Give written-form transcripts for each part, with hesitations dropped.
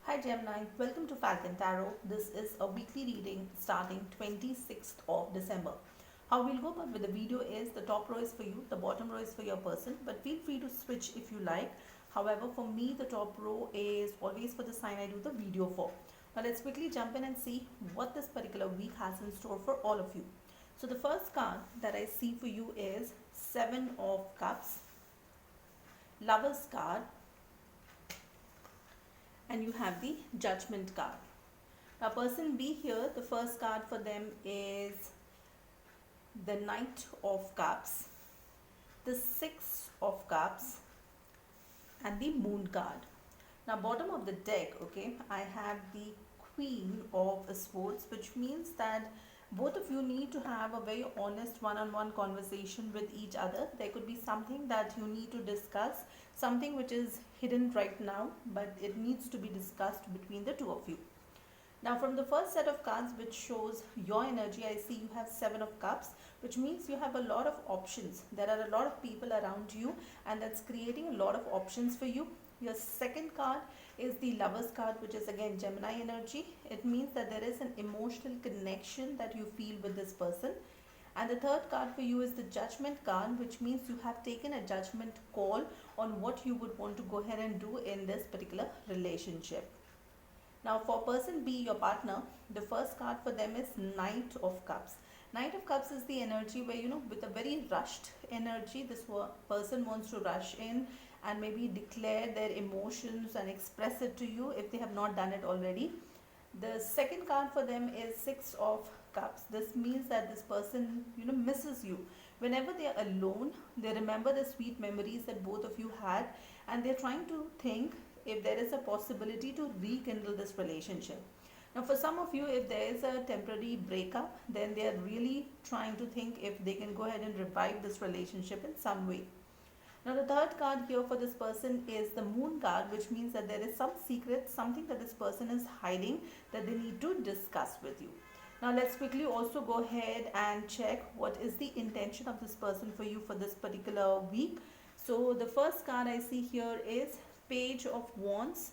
Hi Gemini, welcome to Falcon Tarot. This is a weekly reading starting 26th of December. How we'll go about with the video is the top row is for you, the bottom row is for your person, but feel free to switch if you like. However, for me, the top row is always for the sign I do the video for. Now let's quickly jump in and see what this particular week has in store for all of you. So the first card that I see for you is Seven of Cups, Lovers card, and you have the Judgment card. Now person B here, the first card for them is the Knight of Cups, the Six of Cups, and the Moon card. Now bottom of the deck, okay, I have the Queen of Swords, which means that both of you need to have a very honest one-on-one conversation with each other. There could be something that you need to discuss, something which is hidden right now, but it needs to be discussed between the two of you. Now from the first set of cards which shows your energy, I see you have Seven of Cups, which means you have a lot of options. There are a lot of people around you and that's creating a lot of options for you. Your second card is the Lovers card, which is again Gemini energy. It means that there is an emotional connection that you feel with this person. And the third card for you is the Judgment card, which means you have taken a judgment call on what you would want to go ahead and do in this particular relationship. Now for person B, your partner, the first card for them is Knight of Cups. Knight of Cups is the energy where, with a very rushed energy, this person wants to rush in and maybe declare their emotions and express it to you if they have not done it already. The second card for them is Six of Cups. This means that this person, misses you. Whenever they are alone, they remember the sweet memories that both of you had and they're trying to think if there is a possibility to rekindle this relationship. Now for some of you, if there is a temporary breakup, then they are really trying to think if they can go ahead and revive this relationship in some way. Now the third card here for this person is the Moon card, which means that there is some secret, something that this person is hiding that they need to discuss with you. Now let's quickly also go ahead and check what is the intention of this person for you for this particular week. So the first card I see here is Page of Wands,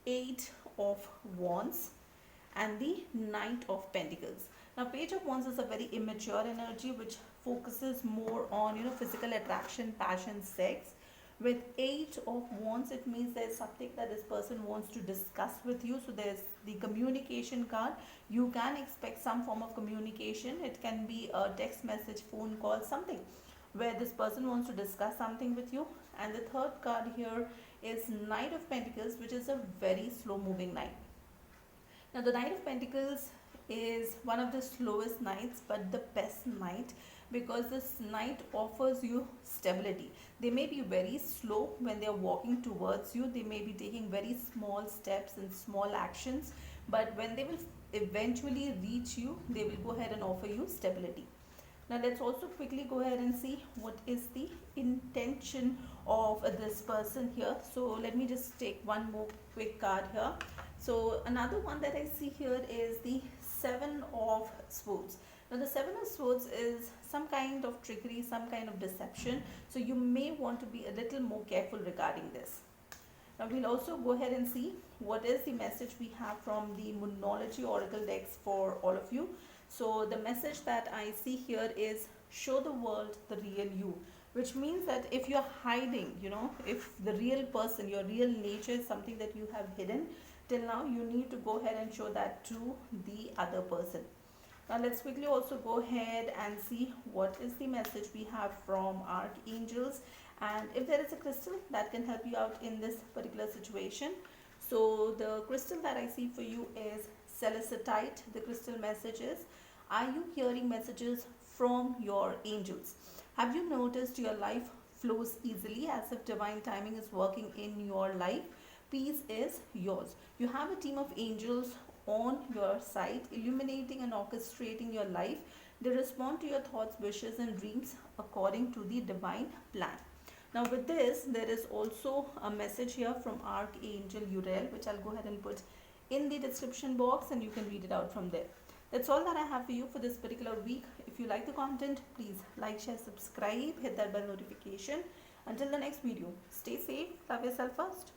Eight of Wands, and the Knight of Pentacles. Now Page of Wands is a very immature energy which focuses more on physical attraction, passion, sex. With Eight of Wands, it means there's something that this person wants to discuss with you. So there's the communication card. You can expect some form of communication. It can be a text message, phone call, something where this person wants to discuss something with you. And the third card here is Knight of Pentacles, which is a very slow moving knight. Now the Knight of Pentacles is one of the slowest knights but the best knight, because this knight offers you stability. They may be very slow when they are walking towards you. They may be taking very small steps and small actions, but when they will eventually reach you, they will go ahead and offer you stability. Now let's also quickly go ahead and see what is the intention of this person here. So let me just take one more quick card here. So another one that I see here is the Seven of Swords. Now the Seven of Swords is some kind of trickery, some kind of deception. So you may want to be a little more careful regarding this. Now we'll also go ahead and see what is the message we have from the Moonology Oracle decks for all of you. So the message that I see here is show the world the real you, which means that if you're hiding, if the real person, your real nature is something that you have hidden till now, you need to go ahead and show that to the other person. Now let's quickly also go ahead and see what is the message we have from archangels and if there is a crystal that can help you out in this particular situation. So the crystal that I see for you is Celestite. The crystal message is, are you hearing messages from your angels? Have you noticed your life flows easily as if divine timing is working in your life? Peace is yours. You have a team of angels on your side, illuminating and orchestrating your life. They respond to your thoughts, wishes and dreams according to the divine plan. Now with this, there is also a message here from Archangel Uriel, which I'll go ahead and put in the description box and you can read it out from there. That's all that I have for you for this particular week. If you like the content, please like, share, subscribe, hit that bell notification. Until the next video, stay safe, love yourself first.